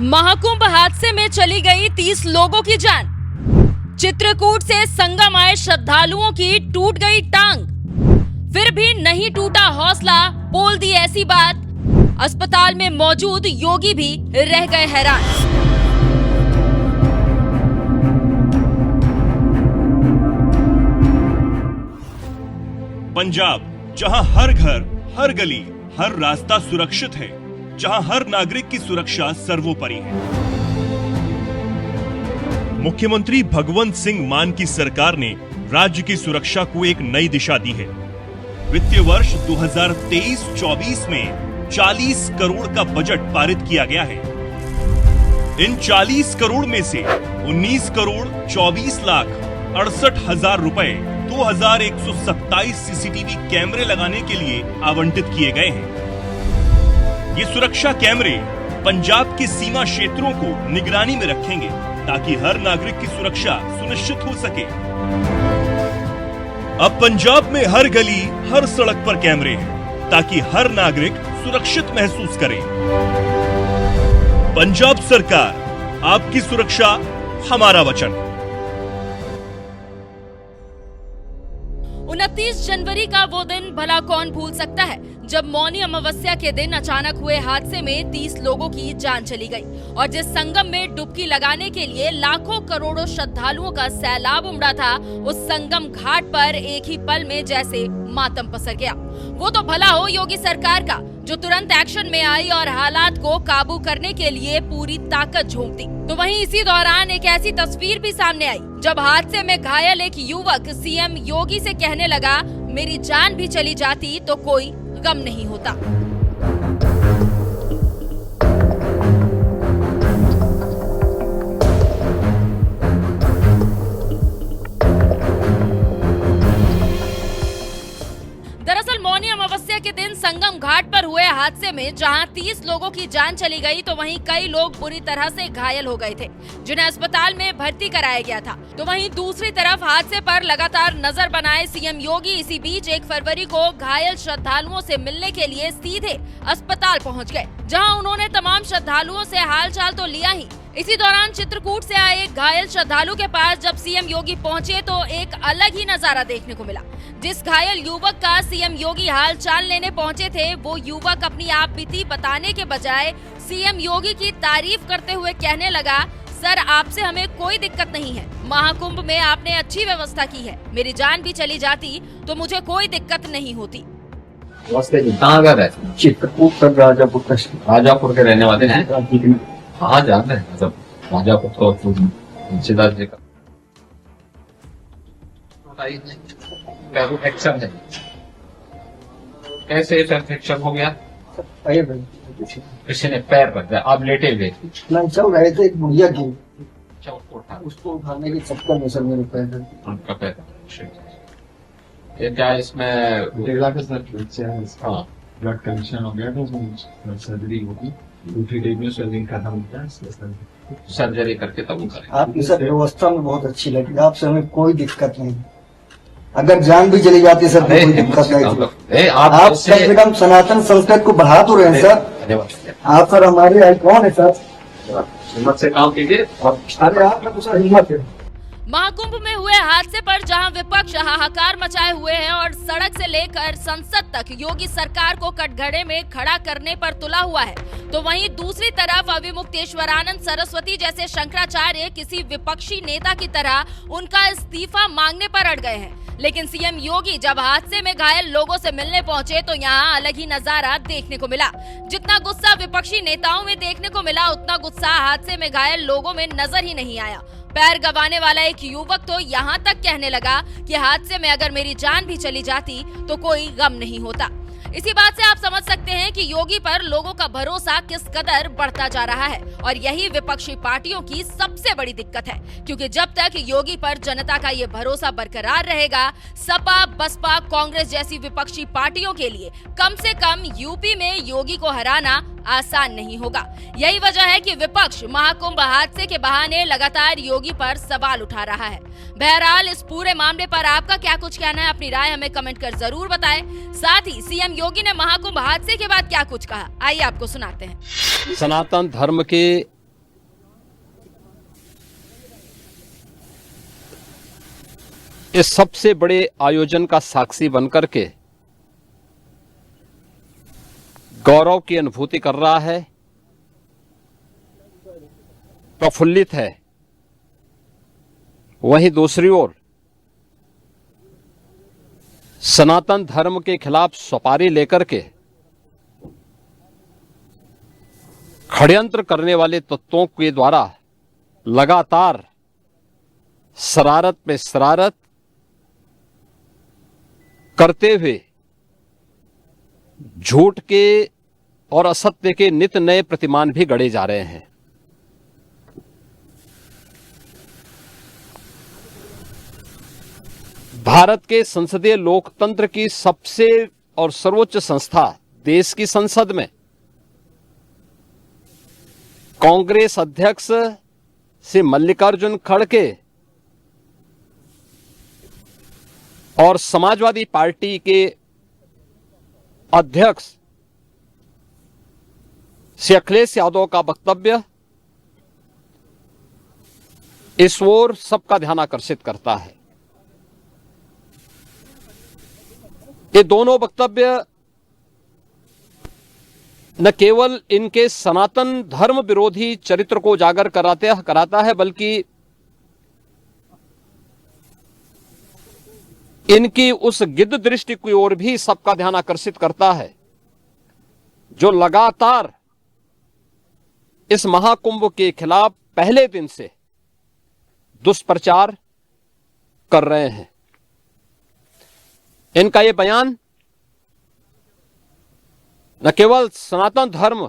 महाकुंभ हादसे में चली गई 30 लोगों की जान। चित्रकूट से संगम आए श्रद्धालुओं की टूट गई टांग। फिर भी नहीं टूटा हौसला, बोल दी ऐसी बात, अस्पताल में मौजूद योगी भी रह गए हैरान। पंजाब, जहां हर घर, हर गली, हर रास्ता सुरक्षित है, जहां हर नागरिक की सुरक्षा सर्वोपरि है। मुख्यमंत्री भगवंत सिंह मान की सरकार ने राज्य की सुरक्षा को एक नई दिशा दी है। वित्तीय वर्ष 2023-24 में 40 करोड़ का बजट पारित किया गया है। इन 40 करोड़ में से 19 करोड़ 24 लाख 68 हजार रुपए 2127 सीसीटीवी कैमरे लगाने के लिए आवंटित किए गए हैं। ये सुरक्षा कैमरे पंजाब के सीमा क्षेत्रों को निगरानी में रखेंगे ताकि हर नागरिक की सुरक्षा सुनिश्चित हो सके। अब पंजाब में हर गली, हर सड़क पर कैमरे हैं ताकि हर नागरिक सुरक्षित महसूस करे। पंजाब सरकार, आपकी सुरक्षा हमारा वचन। 29 जनवरी का वो दिन भला कौन भूल सकता है जब मौनी अमावस्या के दिन अचानक हुए हादसे में 30 लोगों की जान चली गई और जिस संगम में डुबकी लगाने के लिए लाखों करोड़ों श्रद्धालुओं का सैलाब उमड़ा था, उस संगम घाट पर एक ही पल में जैसे मातम पसर गया। वो तो भला हो योगी सरकार का, जो तुरंत एक्शन में आई और हालात को काबू करने के लिए पूरी ताकत झोंक दी। तो वहीं इसी दौरान एक ऐसी तस्वीर भी सामने आई जब हादसे में घायल एक युवक सीएम योगी से कहने लगा, मेरी जान भी चली जाती तो कोई गम नहीं होता। दरअसल मौनी अमावस्या के दिन संगम घाट पर हुए हादसे में जहां 30 लोगों की जान चली गई तो वहीं कई लोग बुरी तरह से घायल हो गए थे, जिन्हें अस्पताल में भर्ती कराया गया था। तो वहीं दूसरी तरफ हादसे पर लगातार नजर बनाए सीएम योगी इसी बीच 1 फरवरी को घायल श्रद्धालुओं से मिलने के लिए सीधे अस्पताल पहुंच गए, जहां उन्होंने तमाम श्रद्धालुओं से हालचाल तो लिया ही। इसी दौरान चित्रकूट से आए एक घायल श्रद्धालु के पास जब सीएम योगी पहुंचे तो एक अलग ही नजारा देखने को मिला। जिस घायल युवक का सीएम योगी हाल चाल लेने पहुंचे थे, वो युवक अपनी आप बीती बताने के बजाय सीएम योगी की तारीफ करते हुए कहने लगा, सर आपसे हमें कोई दिक्कत नहीं है, महाकुंभ में आपने अच्छी व्यवस्था की है, मेरी जान भी चली जाती तो मुझे कोई दिक्कत नहीं होती। कहाँ का रहते? चित्रकूट तक राजापुर के रहने वाले हैं। कहाँ जाना है? मतलब राजापुर तो रिश्तेदार जी का इन्फेक्शन है। कैसे इन्फेक्शन हो गया? किसी ने पैर पर दिया, आप लेटे हुए चल रहे थे, एक बुढ़िया की उसको उठाने के चक्कर में सर मेरे पैर उनका पैर। ये क्या इसमें हाँ ब्लड कंडीशन हो गया तो सर्जरी होगी, दूसरी डेट में स्वेलिंग खत्म होता है, सर्जरी करके तब वो करेंगे। आपकी सर व्यवस्था में बहुत अच्छी लगी, आपसे हमें कोई दिक्कत नहीं। अगर जान भी चली जाती सर तो कोई दिक्कत नहीं। आप कम से कम सनातन संस्कृति को बढ़ा तो रहे हैं सर। आप सर हमारे आइकॉन है सर, हिम्मत से काम कीजिए। अरे आप कुछ हिम्मत है। महाकुंभ में हुए हादसे पर जहां विपक्ष हाहाकार मचाए हुए हैं और सड़क से लेकर संसद तक योगी सरकार को कटघरे में खड़ा करने पर तुला हुआ है, तो वहीं दूसरी तरफ अविमुक्तेश्वरानंद सरस्वती जैसे शंकराचार्य किसी विपक्षी नेता की तरह उनका इस्तीफा मांगने पर अड़ गए हैं। लेकिन सीएम योगी जब हादसे में घायल लोगों से मिलने पहुंचे तो यहाँ अलग ही नजारा देखने को मिला। जितना गुस्सा विपक्षी नेताओं में देखने को मिला, उतना गुस्सा हादसे में घायल लोगों में नजर ही नहीं आया। पैर गंवाने वाला एक युवक तो यहाँ तक कहने लगा कि हादसे में अगर मेरी जान भी चली जाती तो कोई गम नहीं होता। इसी बात से आप समझ सकते हैं कि योगी पर लोगों का भरोसा किस कदर बढ़ता जा रहा है और यही विपक्षी पार्टियों की सबसे बड़ी दिक्कत है, क्योंकि जब तक योगी पर जनता का ये भरोसा बरकरार रहेगा, सपा, बसपा, कांग्रेस जैसी विपक्षी पार्टियों के लिए कम से कम यूपी में योगी को हराना आसान नहीं होगा। यही वजह है कि विपक्ष महाकुंभ हादसे के बहाने लगातार योगी पर सवाल उठा रहा है। बहरहाल इस पूरे मामले पर आपका क्या कुछ कहना है, अपनी राय हमें कमेंट कर जरूर बताएं। साथ ही सीएम योगी ने महाकुंभ हादसे के बाद क्या कुछ कहा, आइए आपको सुनाते हैं। सनातन धर्म के इस सबसे बड़े आयोजन का साक्षी बनकर के गौरव की अनुभूति कर रहा है, प्रफुल्लित है। वहीं दूसरी ओर सनातन धर्म के खिलाफ सपारी लेकर के षड्यंत्र करने वाले तत्वों के द्वारा लगातार शरारत पे शरारत करते हुए झूठ के और असत्य के नित नए प्रतिमान भी गढ़े जा रहे हैं। भारत के संसदीय लोकतंत्र की सबसे और सर्वोच्च संस्था देश की संसद में कांग्रेस अध्यक्ष से मल्लिकार्जुन खड़गे और समाजवादी पार्टी के अध्यक्ष श्री अखिलेश यादव का वक्तव्य इस ओर सबका ध्यान आकर्षित करता है। ये दोनों वक्तव्य न केवल इनके सनातन धर्म विरोधी चरित्र को उजागर कराता है, बल्कि इनकी उस गिद्ध दृष्टि की ओर भी सबका ध्यान आकर्षित करता है जो लगातार इस महाकुंभ के खिलाफ पहले दिन से दुष्प्रचार कर रहे हैं। इनका यह बयान न केवल सनातन धर्म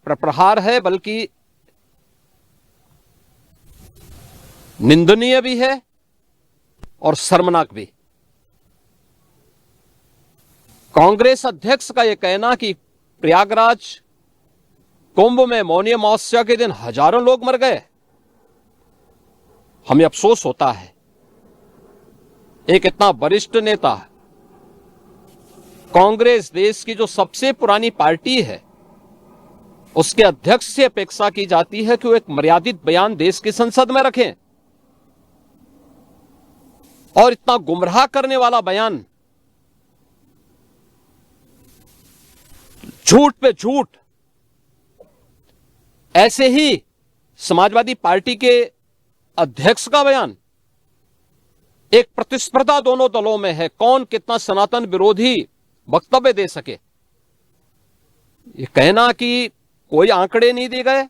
पर प्रहार है, बल्कि निंदनीय भी है और शर्मनाक भी। कांग्रेस अध्यक्ष का यह कहना कि प्रयागराज कुंभ में मौनी अमावस्या के दिन हजारों लोग मर गए, हमें अफसोस होता है। एक इतना वरिष्ठ नेता, कांग्रेस देश की जो सबसे पुरानी पार्टी है, उसके अध्यक्ष से अपेक्षा की जाती है कि वो एक मर्यादित बयान देश की संसद में रखें, और इतना गुमराह करने वाला बयान, झूठ पे झूठ। ऐसे ही समाजवादी पार्टी के अध्यक्ष का बयान, एक प्रतिस्पर्धा दोनों दलों में है, कौन कितना सनातन विरोधी वक्तव्य दे सके। ये कहना कि कोई आंकड़े नहीं दिए गए,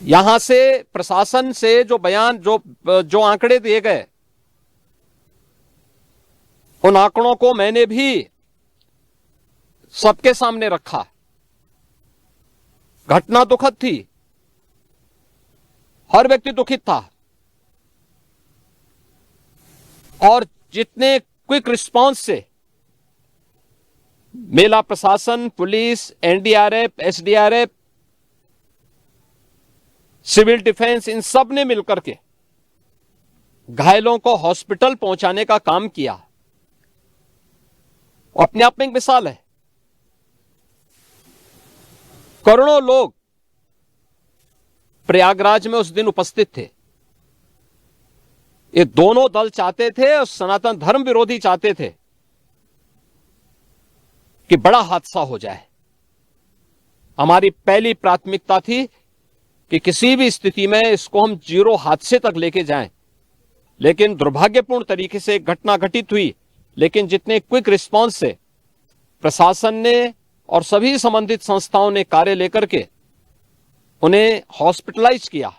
यहां से प्रशासन से जो बयान जो आंकड़े दिए गए, उन आंकड़ों को मैंने भी सबके सामने रखा। घटना दुखद थी, हर व्यक्ति दुखित था, और जितने क्विक रिस्पांस से मेला प्रशासन, पुलिस, एनडीआरएफ, एसडीआरएफ, सिविल डिफेंस, इन सब ने मिलकर के घायलों को हॉस्पिटल पहुंचाने का काम किया, अपने आप में एक मिसाल है। करोड़ों लोग प्रयागराज में उस दिन उपस्थित थे। ये दोनों दल चाहते थे और सनातन धर्म विरोधी चाहते थे कि बड़ा हादसा हो जाए। हमारी पहली प्राथमिकता थी कि किसी भी स्थिति में इसको हम जीरो हादसे तक लेके जाएं, लेकिन दुर्भाग्यपूर्ण तरीके से घटना घटित हुई। लेकिन जितने क्विक रिस्पांस से प्रशासन ने और सभी संबंधित संस्थाओं ने कार्य लेकर के उन्हें हॉस्पिटलाइज किया,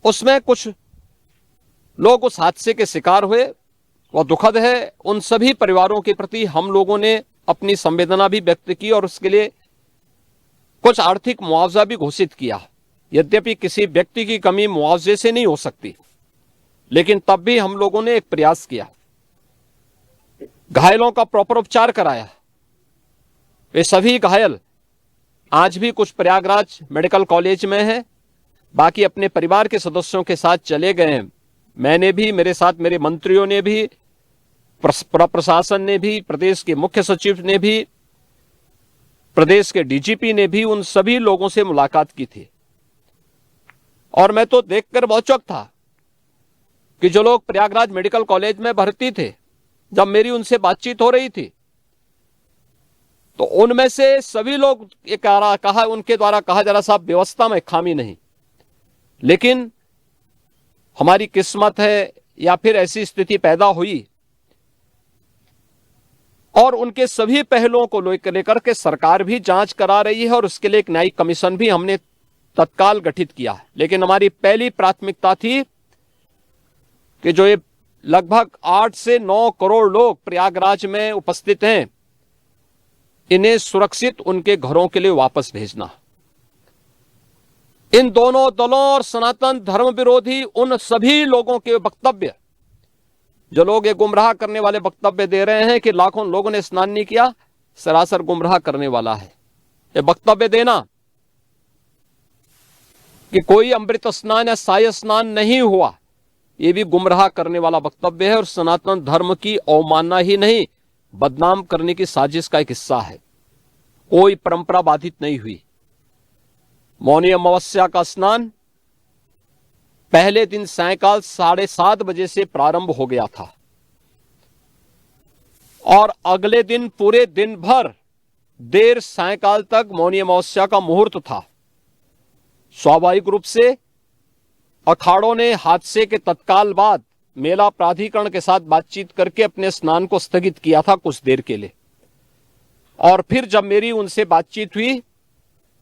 उसमें कुछ लोग उस हादसे के शिकार हुए, वह दुखद है। उन सभी परिवारों के प्रति हम लोगों ने अपनी संवेदना भी व्यक्त की और उसके लिए कुछ आर्थिक मुआवजा भी घोषित किया। यद्यपि किसी व्यक्ति की कमी मुआवजे से नहीं हो सकती, लेकिन तब भी हम लोगों ने एक प्रयास किया, घायलों का प्रॉपर उपचार कराया। वे सभी घायल आज भी कुछ प्रयागराज मेडिकल कॉलेज में हैं, बाकी अपने परिवार के सदस्यों के साथ चले गए हैं। मैंने भी, मेरे साथ मेरे मंत्रियों ने भी, प्रशासन ने भी, प्रदेश के मुख्य सचिव ने भी, प्रदेश के डीजीपी ने भी उन सभी लोगों से मुलाकात की थी। और मैं तो देखकर बहुत चौंक था कि जो लोग प्रयागराज मेडिकल कॉलेज में भर्ती थे, जब मेरी उनसे बातचीत हो रही थी तो उनमें से सभी लोग ये कहा उनके द्वारा कहा जा रहा साहब व्यवस्था में खामी नहीं, लेकिन हमारी किस्मत है या फिर ऐसी स्थिति पैदा हुई। और उनके सभी पहलुओं को लेकर के सरकार भी जांच करा रही है और उसके लिए एक न्यायिक कमीशन भी हमने तत्काल गठित किया है। लेकिन हमारी पहली प्राथमिकता थी कि जो ये लगभग 8 से 9 करोड़ लोग प्रयागराज में उपस्थित हैं, इन्हें सुरक्षित उनके घरों के लिए वापस भेजना। इन दोनों दलों और सनातन धर्म विरोधी उन सभी लोगों के वक्तव्य, जो लोग ये गुमराह करने वाले वक्तव्य दे रहे हैं कि लाखों लोगों ने स्नान नहीं किया, सरासर गुमराह करने वाला है। ये वक्तव्य देना कि कोई अमृत स्नान या साय स्नान नहीं हुआ, ये भी गुमराह करने वाला वक्तव्य है और सनातन धर्म की अवमानना ही नहीं, बदनाम करने की साजिश का एक हिस्सा है। कोई परंपरा बाधित नहीं हुई। मौनी अमावस्या का स्नान पहले दिन सायंकाल 7:30 बजे से प्रारंभ हो गया था और अगले दिन पूरे दिन भर देर सायंकाल तक मौनी अमावस्या का मुहूर्त था। स्वाभाविक रूप से अखाड़ों ने हादसे के तत्काल बाद मेला प्राधिकरण के साथ बातचीत करके अपने स्नान को स्थगित किया था कुछ देर के लिए। और फिर जब मेरी उनसे बातचीत हुई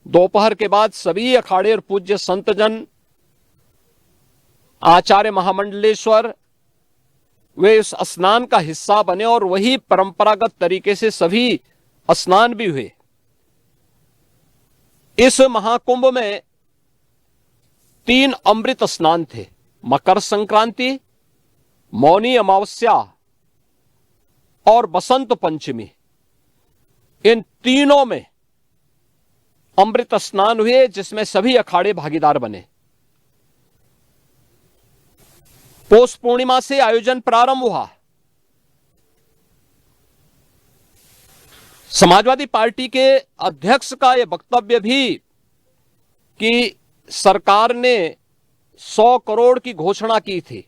दोपहर के बाद, सभी अखाड़े और पूज्य संतजन, आचार्य महामंडलेश्वर, वे इस स्नान का हिस्सा बने और वही परंपरागत तरीके से सभी स्नान भी हुए। इस महाकुंभ में 3 अमृत स्नान थे, मकर संक्रांति, मौनी अमावस्या और बसंत पंचमी। इन तीनों में अमृत स्नान हुए जिसमें सभी अखाड़े भागीदार बने। पौष पूर्णिमा से आयोजन प्रारंभ हुआ। समाजवादी पार्टी के अध्यक्ष का यह वक्तव्य भी कि सरकार ने 100 करोड़ की घोषणा की थी,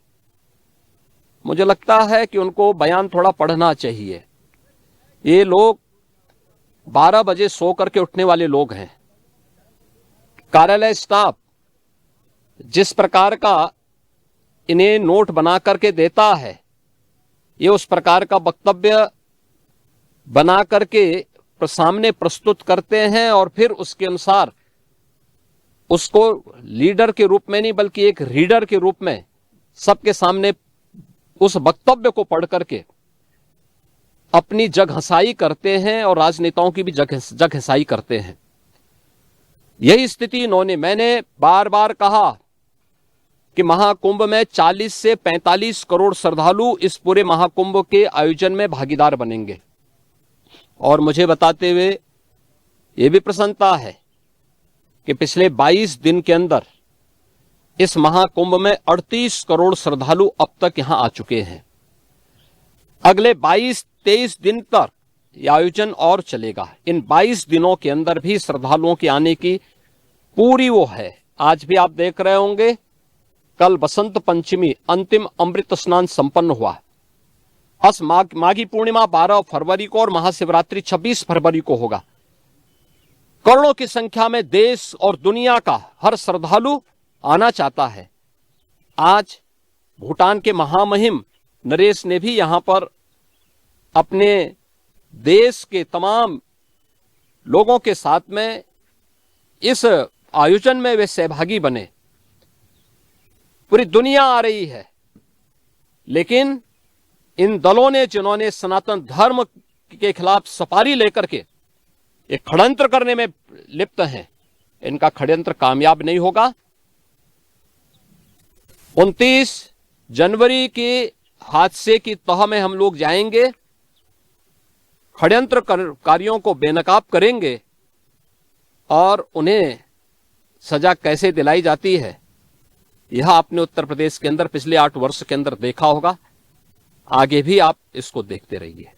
मुझे लगता है कि उनको बयान थोड़ा पढ़ना चाहिए। ये लोग 12 बजे सो करके उठने वाले लोग हैं। कार्यालय स्टाफ जिस प्रकार का इन्हें नोट बना करके देता है, ये उस प्रकार का वक्तव्य बना करके सामने प्रस्तुत करते हैं और फिर उसके अनुसार उसको लीडर के रूप में नहीं बल्कि एक रीडर के रूप में सबके सामने उस वक्तव्य को पढ़ करके अपनी जग हंसाई करते हैं और राजनेताओं की भी जग हंसाई करते हैं। यही स्थिति इन्होंने, मैंने बार बार कहा कि महाकुंभ में 40 से 45 करोड़ श्रद्धालु इस पूरे महाकुंभ के आयोजन में भागीदार बनेंगे। और मुझे बताते हुए यह भी प्रसन्नता है कि पिछले 22 दिन के अंदर इस महाकुंभ में 38 करोड़ श्रद्धालु अब तक यहां आ चुके हैं। अगले 22-23 दिन तक यह आयोजन और चलेगा। इन 22 दिनों के अंदर भी श्रद्धालुओं के आने की पूरी वो है। आज भी आप देख रहे होंगे, कल बसंत पंचमी अंतिम अमृत स्नान संपन्न हुआ। माघी पूर्णिमा 12 फरवरी को और महाशिवरात्रि 26 फरवरी को होगा। करोड़ों की संख्या में देश और दुनिया का हर श्रद्धालु आना चाहता है। आज भूटान के महामहिम नरेश ने भी यहां पर अपने देश के तमाम लोगों के साथ में इस आयोजन में वे सहभागी बने। पूरी दुनिया आ रही है, लेकिन इन दलों ने जिन्होंने सनातन धर्म के खिलाफ सफारी लेकर के एक षड्यंत्र करने में लिप्त हैं, इनका षड्यंत्र कामयाब नहीं होगा। 29 जनवरी के हादसे की तह में हम लोग जाएंगे, षड्यंत्रकारियों को बेनकाब करेंगे और उन्हें सजा कैसे दिलाई जाती है यह आपने उत्तर प्रदेश के अंदर पिछले 8 वर्ष के अंदर देखा होगा। आगे भी आप इसको देखते रहिए।